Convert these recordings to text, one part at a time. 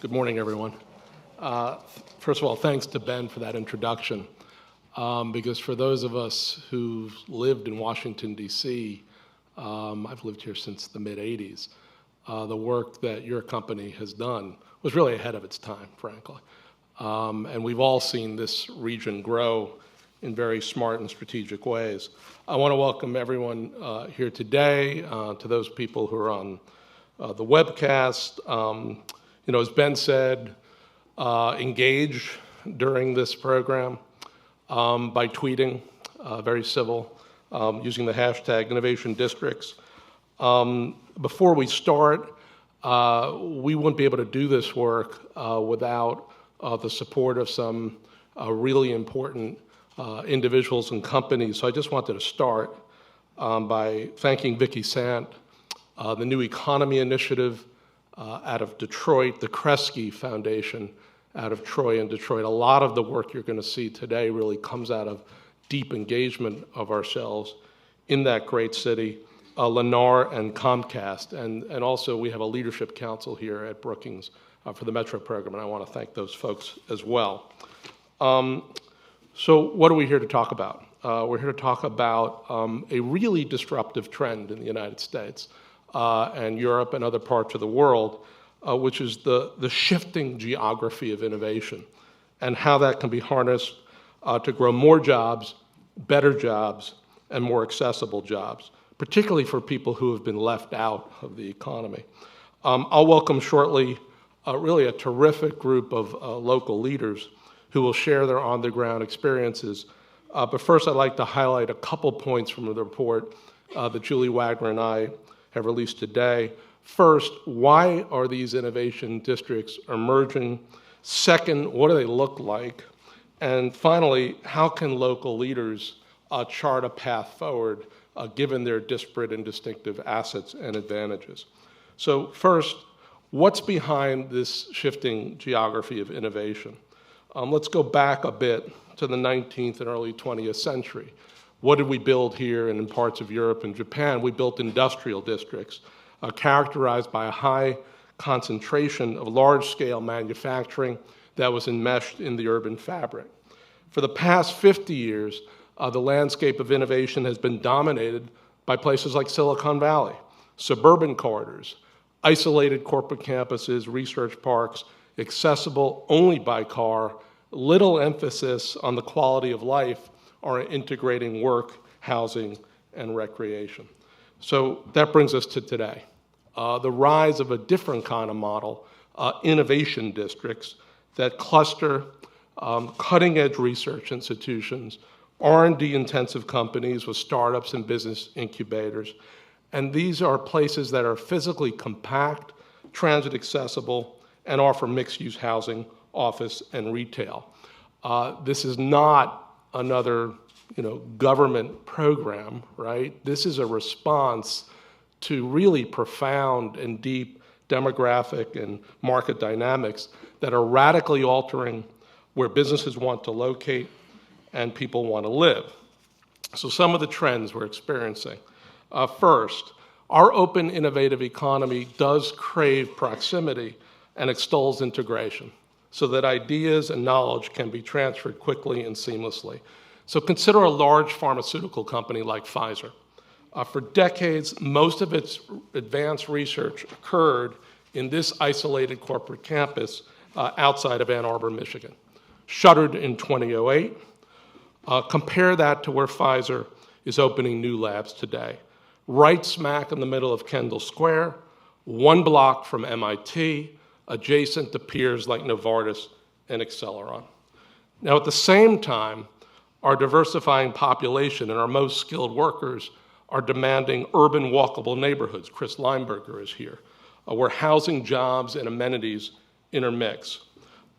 Good morning, everyone. First of all, thanks to Ben for that introduction, because for those of us who've lived in Washington, D.C., I've lived here since the mid-'80s, the work that your company has done was really ahead of its time, frankly. And we've all seen this region grow in very smart and strategic ways. I want to welcome everyone here today, to those people who are on the webcast. As Ben said, engage during this program by tweeting, very civil, using the hashtag Innovation Districts. Before we start, we wouldn't be able to do this work without the support of some really important individuals and companies. So I just wanted to start by thanking Vicki Sant, the New Economy Initiative out of Detroit, the Kresge Foundation out of Troy and Detroit. A lot of the work you're going to see today really comes out of deep engagement of ourselves in that great city, Lennar and Comcast. And also we have a leadership council here at Brookings for the Metro program, and I want to thank those folks as well. So what are we here to talk about? We're here to talk about a really disruptive trend in the United States and Europe and other parts of the world, which is the shifting geography of innovation and how that can be harnessed to grow more jobs, better jobs, and more accessible jobs, particularly for people who have been left out of the economy. I'll welcome shortly really a terrific group of local leaders who will share their on-the-ground experiences. But first, I'd like to highlight a couple points from the report that Julie Wagner and I have released today. First, why are these innovation districts emerging? Second, what do they look like? And finally, how can local leaders chart a path forward given their disparate and distinctive assets and advantages? So first, what's behind this shifting geography of innovation? Let's go back a bit to the 19th and early 20th century. What did we build here and in parts of Europe and Japan? We built industrial districts characterized by a high concentration of large-scale manufacturing that was enmeshed in the urban fabric. For the past 50 years, the landscape of innovation has been dominated by places like Silicon Valley, suburban corridors, isolated corporate campuses, research parks, accessible only by car, little emphasis on the quality of life or integrating work, housing, and recreation. So that brings us to today. The rise of a different kind of model, innovation districts that cluster cutting-edge research institutions, R&D intensive companies with startups and business incubators. And these are places that are physically compact, transit accessible, and offer mixed-use housing, office, and retail. This is not another government program, right? This is a response to really profound and deep demographic and market dynamics that are radically altering where businesses want to locate and people want to live. So some of the trends we're experiencing. First, our open, innovative economy does crave proximity and extols integration so that ideas and knowledge can be transferred quickly and seamlessly. So consider a large pharmaceutical company like Pfizer. For decades, most of its advanced research occurred in this isolated corporate campus outside of Ann Arbor, Michigan. Shuttered in 2008. Compare that to where Pfizer is opening new labs today. Right smack in the middle of Kendall Square, 1 block from MIT, adjacent to peers like Novartis and Acceleron. Now, at the same time, our diversifying population and our most skilled workers are demanding urban walkable neighborhoods. Chris Lineberger is here, where housing, jobs, and amenities intermix.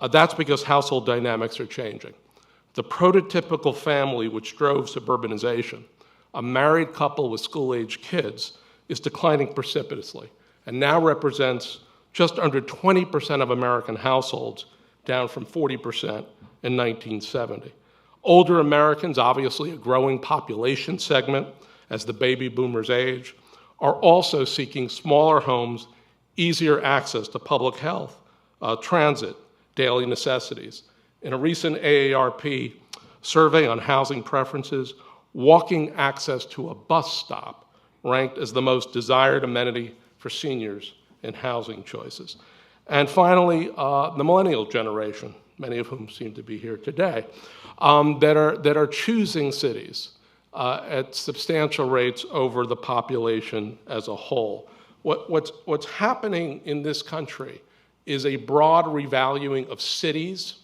That's because household dynamics are changing. The prototypical family which drove suburbanization, a married couple with school-age kids, is declining precipitously and now represents just under 20% of American households, down from 40% in 1970. Older Americans, obviously a growing population segment as the baby boomers age, are also seeking smaller homes, easier access to public health, transit, daily necessities. In a recent AARP survey on housing preferences, walking access to a bus stop ranked as the most desired amenity for seniors in housing choices. And finally, the millennial generation, many of whom seem to be here today, that are choosing cities at substantial rates over the population as a whole. What's happening in this country is a broad revaluing of cities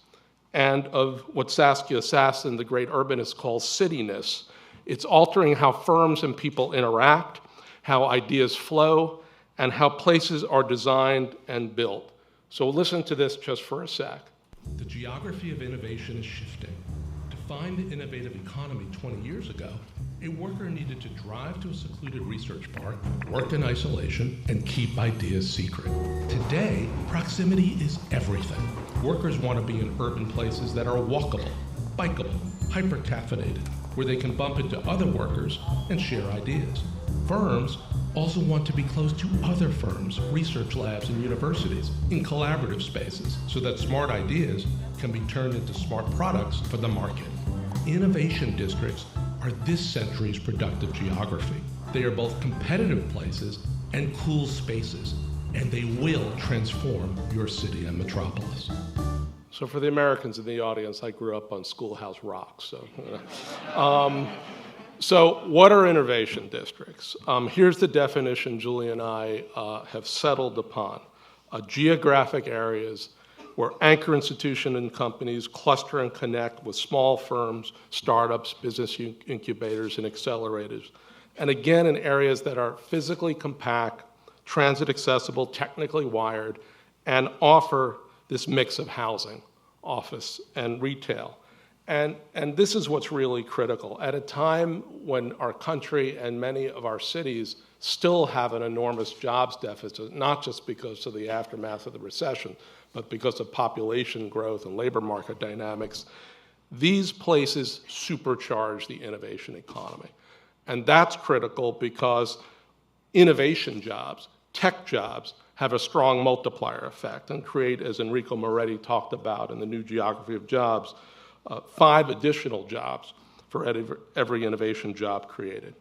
and of what Saskia Sassen, the great urbanist, calls cityness. It's altering how firms and people interact, how ideas flow, and how places are designed and built. So listen to this just for a sec. The geography of innovation is shifting. To find the innovative economy 20 years ago, a worker needed to drive to a secluded research park, work in isolation, and keep ideas secret. Today, proximity is everything. Workers want to be in urban places that are walkable, bikeable, hyper-caffeinated, where they can bump into other workers and share ideas. Firms also want to be close to other firms, research labs, and universities in collaborative spaces so that smart ideas can be turned into smart products for the market. Innovation districts are this century's productive geography. They are both competitive places and cool spaces, and they will transform your city and metropolis. So for the Americans in the audience, I grew up on Schoolhouse Rock. So what are innovation districts? Here's the definition Julie and I have settled upon. Geographic areas where anchor institutions and companies cluster and connect with small firms, startups, business incubators, and accelerators. And again, in areas that are physically compact, transit accessible, technically wired, and offer this mix of housing, office, and retail. And this is what's really critical. At a time when our country and many of our cities still have an enormous jobs deficit, not just because of the aftermath of the recession, but because of population growth and labor market dynamics, these places supercharge the innovation economy. And that's critical because innovation jobs, tech jobs, have a strong multiplier effect and create, as Enrico Moretti talked about in the New Geography of Jobs, 5 additional jobs for every innovation job created.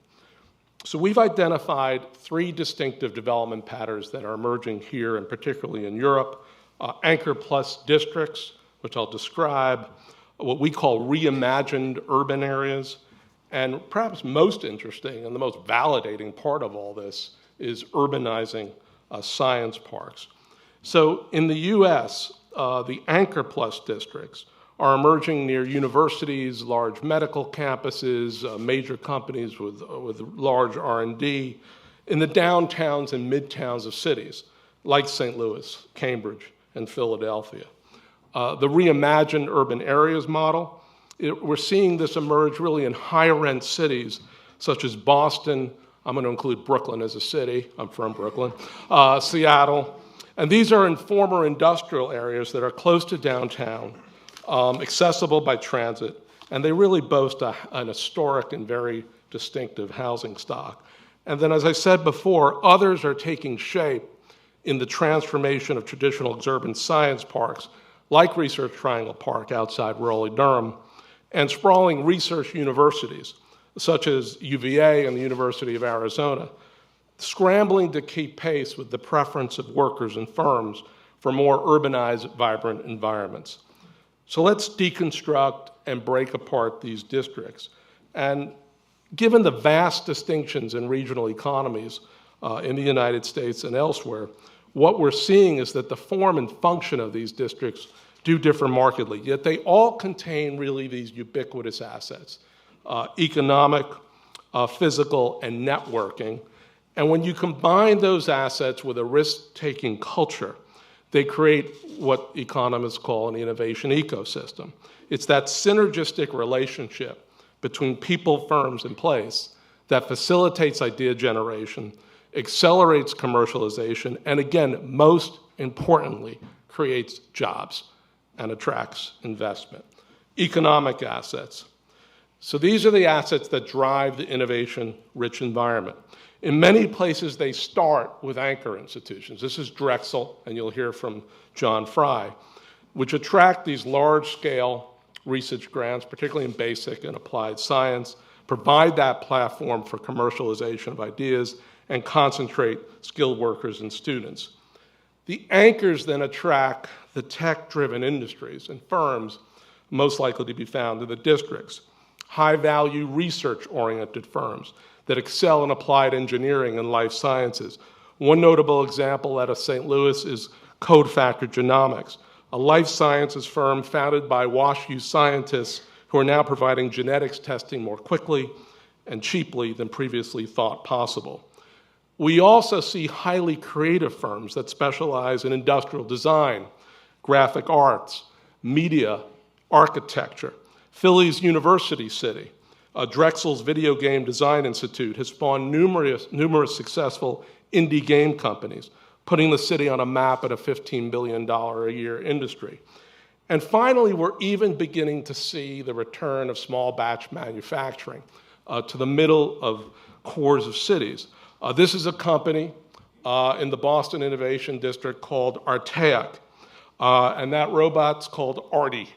So we've identified 3 distinctive development patterns that are emerging here, and particularly in Europe. Anchor plus districts, which I'll describe, what we call reimagined urban areas, and perhaps most interesting and the most validating part of all this is urbanizing science parks. So in the US, the Anchor plus districts are emerging near universities, large medical campuses, major companies with large R&D, in the downtowns and midtowns of cities, like St. Louis, Cambridge, and Philadelphia. The reimagined urban areas model, we're seeing this emerge really in higher-end cities, such as Boston. I'm going to include Brooklyn as a city. I'm from Brooklyn. Seattle. And these are in former industrial areas that are close to downtown, accessible by transit, and they really boast an historic and very distinctive housing stock. And then, as I said before, others are taking shape in the transformation of traditional urban science parks, like Research Triangle Park outside Raleigh-Durham, and sprawling research universities, such as UVA and the University of Arizona, scrambling to keep pace with the preference of workers and firms for more urbanized, vibrant environments. So let's deconstruct and break apart these districts. And given the vast distinctions in regional economies in the United States and elsewhere, what we're seeing is that the form and function of these districts do differ markedly, yet they all contain really these ubiquitous assets, economic, physical, and networking. And when you combine those assets with a risk-taking culture, they create what economists call an innovation ecosystem. It's that synergistic relationship between people, firms, and place that facilitates idea generation, accelerates commercialization, and again, most importantly, creates jobs and attracts investment. Economic assets. So these are the assets that drive the innovation-rich environment. In many places, they start with anchor institutions. This is Drexel, and you'll hear from John Fry, which attract these large-scale research grants, particularly in basic and applied science, provide that platform for commercialization of ideas, and concentrate skilled workers and students. The anchors then attract the tech-driven industries and firms most likely to be found in the districts, high-value research-oriented firms that excel in applied engineering and life sciences. One notable example out of St. Louis is Code Factor Genomics, a life sciences firm founded by WashU scientists who are now providing genetics testing more quickly and cheaply than previously thought possible. We also see highly creative firms that specialize in industrial design, graphic arts, media, architecture. Philly's University City, Drexel's Video Game Design Institute, has spawned numerous successful indie game companies, putting the city on a map at a $15 billion a year industry. And finally, we're even beginning to see the return of small batch manufacturing to the middle of cores of cities. This is a company in the Boston Innovation District called Artaic, and that robot's called Artie.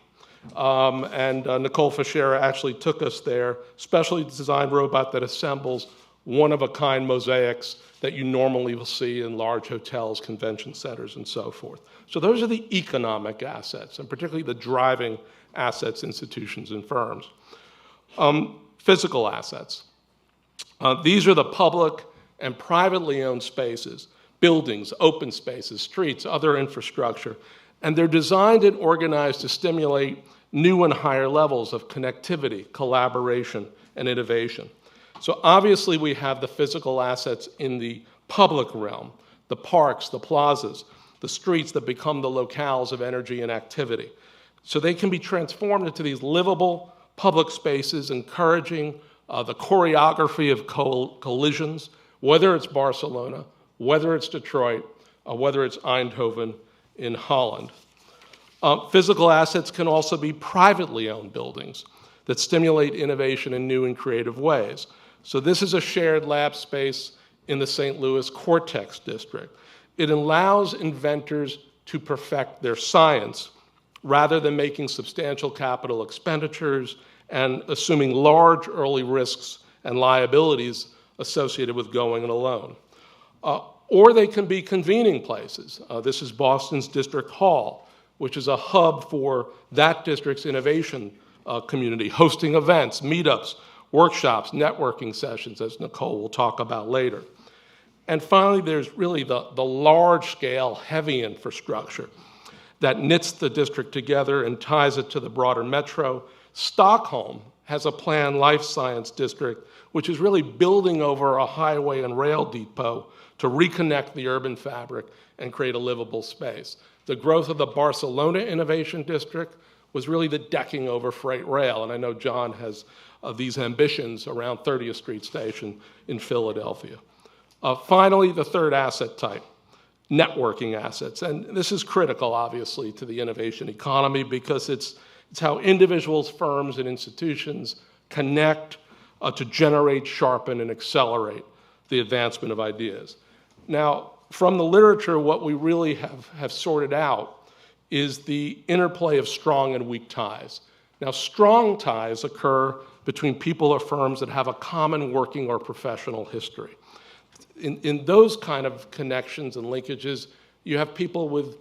And Nicole Fischera actually took us there, specially designed robot that assembles one-of-a-kind mosaics that you normally will see in large hotels, convention centers, and so forth. So those are the economic assets, and particularly the driving assets, institutions, and firms. Physical assets. These are the public and privately owned spaces, buildings, open spaces, streets, other infrastructure, and they're designed and organized to stimulate new and higher levels of connectivity, collaboration, and innovation. So obviously we have the physical assets in the public realm, the parks, the plazas, the streets that become the locales of energy and activity. So they can be transformed into these livable public spaces, encouraging the choreography of collisions, whether it's Barcelona, whether it's Detroit, or whether it's Eindhoven in Holland. Physical assets can also be privately owned buildings that stimulate innovation in new and creative ways. So this is a shared lab space in the St. Louis Cortex district. It allows inventors to perfect their science rather than making substantial capital expenditures and assuming large early risks and liabilities associated with going it alone. Or they can be convening places. This is Boston's District Hall, which is a hub for that district's innovation community, hosting events, meetups, workshops, networking sessions, as Nicole will talk about later. And finally, there's really the large-scale, heavy infrastructure that knits the district together and ties it to the broader metro. Stockholm has a planned life science district, which is really building over a highway and rail depot to reconnect the urban fabric and create a livable space. The growth of the Barcelona Innovation District was really the decking over freight rail, and I know John has these ambitions around 30th Street Station in Philadelphia. Finally, the third asset type, networking assets. And this is critical, obviously, to the innovation economy because it's how individuals, firms, and institutions connect to generate, sharpen, and accelerate the advancement of ideas. Now, from the literature, what we really have sorted out is the interplay of strong and weak ties. Now, strong ties occur between people or firms that have a common working or professional history. In those kind of connections and linkages, you have people with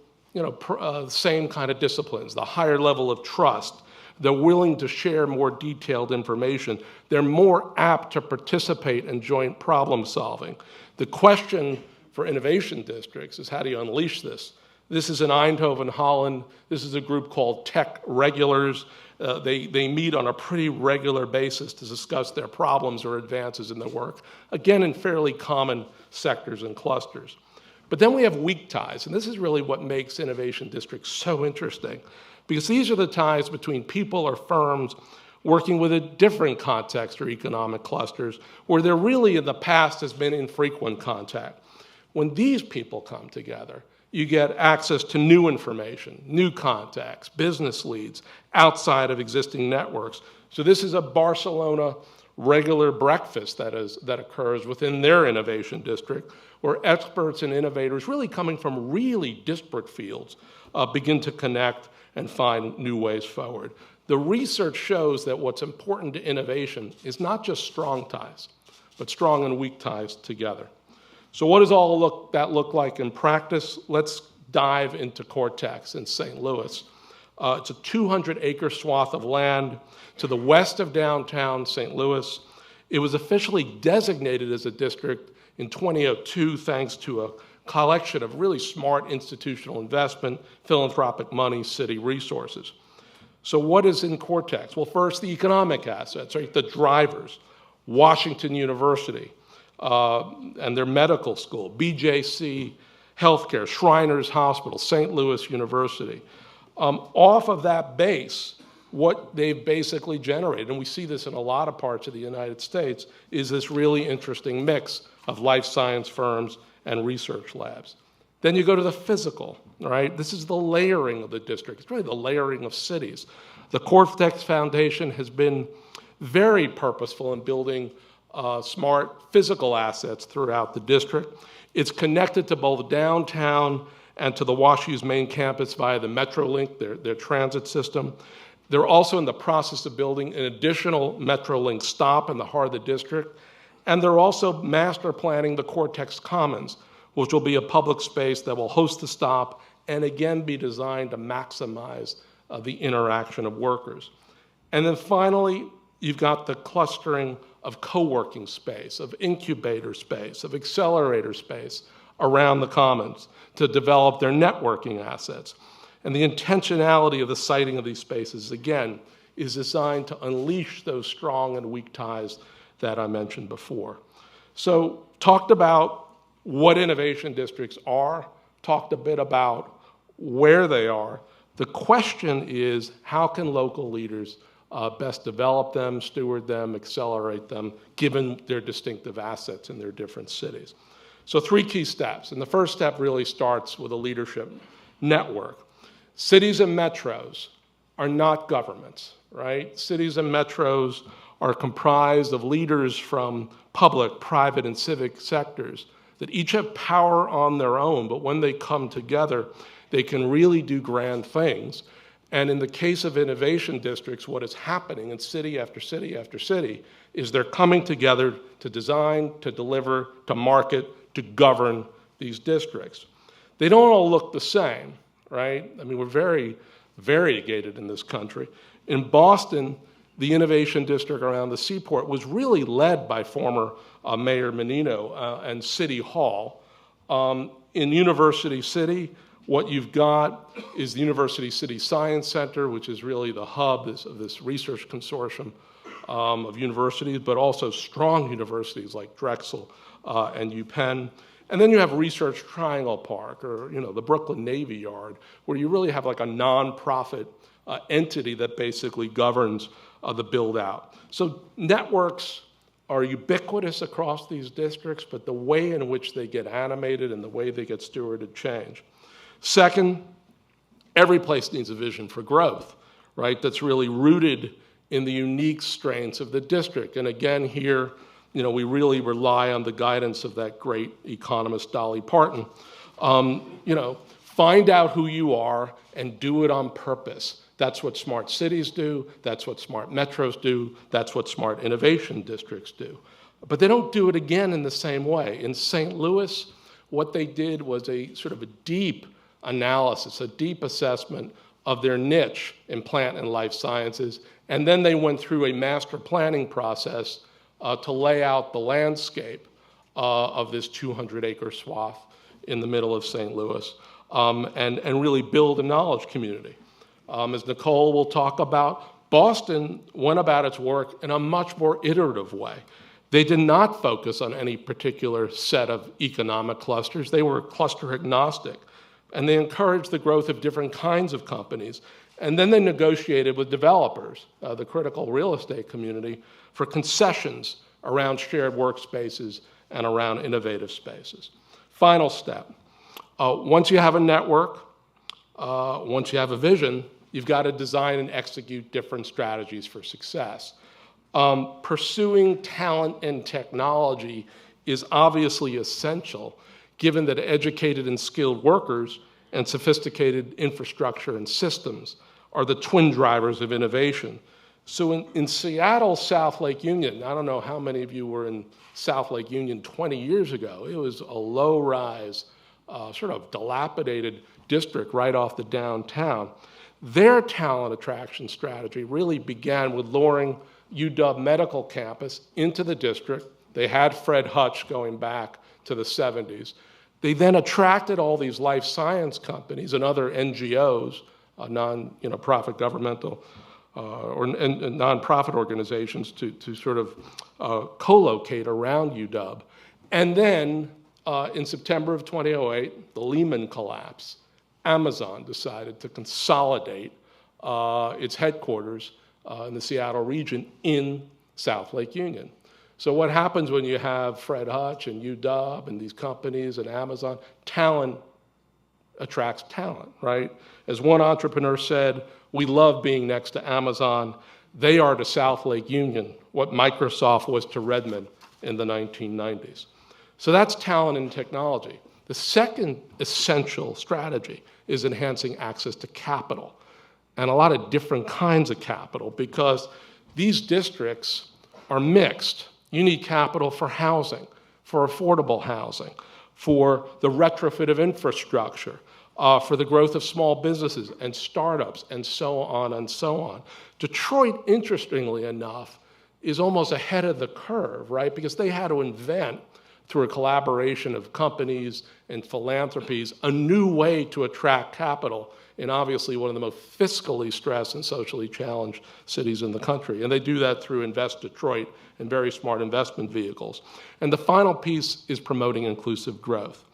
same kind of disciplines, the higher level of trust. They're willing to share more detailed information. They're more apt to participate in joint problem solving. The question for innovation districts is how do you unleash this? This is in Eindhoven, Holland. This is a group called Tech Regulars. They meet on a pretty regular basis to discuss their problems or advances in their work, again, in fairly common sectors and clusters. But then we have weak ties, and this is really what makes innovation districts so interesting, because these are the ties between people or firms working with a different context or economic clusters where there really in the past has been infrequent contact. When these people come together, you get access to new information, new contacts, business leads outside of existing networks. So this is a Barcelona regular breakfast that occurs within their innovation district, where experts and innovators really coming from really disparate fields begin to connect and find new ways forward. The research shows that what's important to innovation is not just strong ties, but strong and weak ties together. So what does all that look like in practice? Let's dive into Cortex in St. Louis. It's a 200-acre swath of land to the west of downtown St. Louis. It was officially designated as a district in 2002 thanks to a collection of really smart institutional investment, philanthropic money, city resources. So what is in Cortex? Well, first, the economic assets, right? The drivers, Washington University and their medical school, BJC Healthcare, Shriners Hospital, St. Louis University. Off of that base, what they've basically generated, and we see this in a lot of parts of the United States, is this really interesting mix of life science firms and research labs. Then you go to the physical, right? This is the layering of the district. It's really the layering of cities. The Cortex Foundation has been very purposeful in building smart physical assets throughout the district. It's connected to both downtown and to the WashU's main campus via the Metrolink, their transit system. They're also in the process of building an additional Metrolink stop in the heart of the district. And they're also master planning the Cortex Commons, which will be a public space that will host the stop and again be designed to maximize the interaction of workers. And then finally, you've got the clustering of co-working space, of incubator space, of accelerator space around the commons to develop their networking assets. And the intentionality of the siting of these spaces, again, is designed to unleash those strong and weak ties that I mentioned before. So talked about what innovation districts are, talked a bit about where they are. The question is, how can local leaders best develop them, steward them, accelerate them, given their distinctive assets in their different cities? So 3 key steps. And the first step really starts with a leadership network. Cities and metros are not governments, right? Cities and metros are comprised of leaders from public, private, and civic sectors that each have power on their own, but when they come together, they can really do grand things. And in the case of innovation districts, what is happening in city after city after city is they're coming together to design, to deliver, to market, to govern these districts. They don't all look the same, right? I mean, we're very variegated in this country. In Boston, the innovation district around the seaport was really led by former Mayor Menino and City Hall. In University City, what you've got is the University City Science Center, which is really the hub of this research consortium of universities, but also strong universities like Drexel and UPenn. And then you have Research Triangle Park, or the Brooklyn Navy Yard, where you really have like a nonprofit entity that basically governs the build-out. So networks are ubiquitous across these districts, but the way in which they get animated and the way they get stewarded change. Second, every place needs a vision for growth, right? That's really rooted in the unique strengths of the district. And again, here, we really rely on the guidance of that great economist, Dolly Parton. Find out who you are and do it on purpose. That's what smart cities do. That's what smart metros do. That's what smart innovation districts do. But they don't do it again in the same way. In St. Louis, what they did was a sort of a deep analysis, a deep assessment of their niche in plant and life sciences. And then they went through a master planning process to lay out the landscape of this 200-acre swath in the middle of St. Louis and really build a knowledge community. As Nicole will talk about, Boston went about its work in a much more iterative way. They did not focus on any particular set of economic clusters. They were cluster agnostic, and they encouraged the growth of different kinds of companies. And then they negotiated with developers, the critical real estate community, for concessions around shared workspaces and around innovative spaces. Final step. Once you have a network, once you have a vision, you've got to design and execute different strategies for success. Pursuing talent and technology is obviously essential, given that educated and skilled workers and sophisticated infrastructure and systems are the twin drivers of innovation. So in Seattle, South Lake Union, I don't know how many of you were in South Lake Union 20 years ago. It was a low-rise, sort of dilapidated district right off the downtown. Their talent attraction strategy really began with luring UW Medical Campus into the district. They had Fred Hutch going back to the 70s. They then attracted all these life science companies and other NGOs, non-profit governmental and nonprofit organizations to sort of co-locate around UW. And then in September of 2008, the Lehman collapse, Amazon decided to consolidate its headquarters in the Seattle region in South Lake Union. So what happens when you have Fred Hutch and UW and these companies and Amazon? Talent attracts talent, right? As one entrepreneur said, we love being next to Amazon. They are to South Lake Union what Microsoft was to Redmond in the 1990s. So that's talent and technology. The second essential strategy is enhancing access to capital, and a lot of different kinds of capital, because these districts are mixed. You need capital for housing, for affordable housing, for the retrofit of infrastructure, for the growth of small businesses and startups, and so on and so on. Detroit, interestingly enough, is almost ahead of the curve, right? Because they had to invent, through a collaboration of companies and philanthropies, a new way to attract capital in obviously one of the most fiscally stressed and socially challenged cities in the country. And they do that through Invest Detroit and very smart investment vehicles. And the final piece is promoting inclusive growth.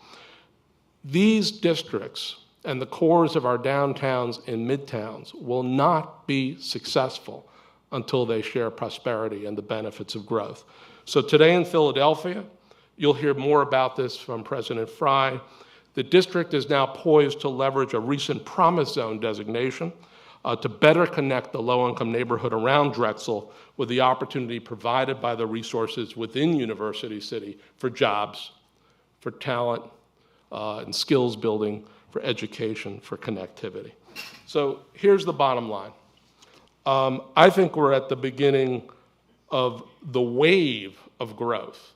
These districts and the cores of our downtowns and midtowns will not be successful until they share prosperity and the benefits of growth. So today in Philadelphia, you'll hear more about this from President Fry. The district is now poised to leverage a recent Promise Zone designation to better connect the low-income neighborhood around Drexel with the opportunity provided by the resources within University City for jobs, for talent, and skills building, for education, for connectivity. So here's the bottom line. I think we're at the beginning of the wave of growth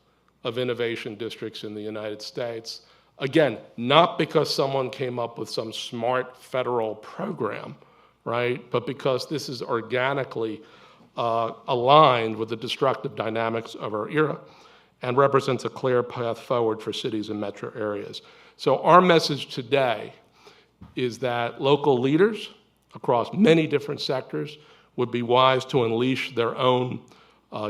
of innovation districts in the United States. Again, not because someone came up with some smart federal program, right? But because this is organically aligned with the destructive dynamics of our era and represents a clear path forward for cities and metro areas. So our message today is that local leaders across many different sectors would be wise to unleash their own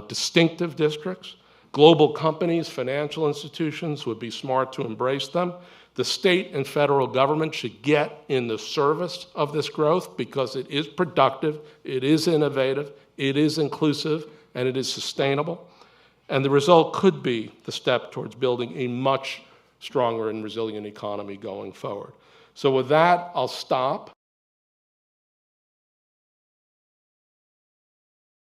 distinctive districts. Global companies, financial institutions would be smart to embrace them. The state and federal government should get in the service of this growth because it is productive, it is innovative, it is inclusive, and it is sustainable. And the result could be the step towards building a much stronger and resilient economy going forward. So with that, I'll stop.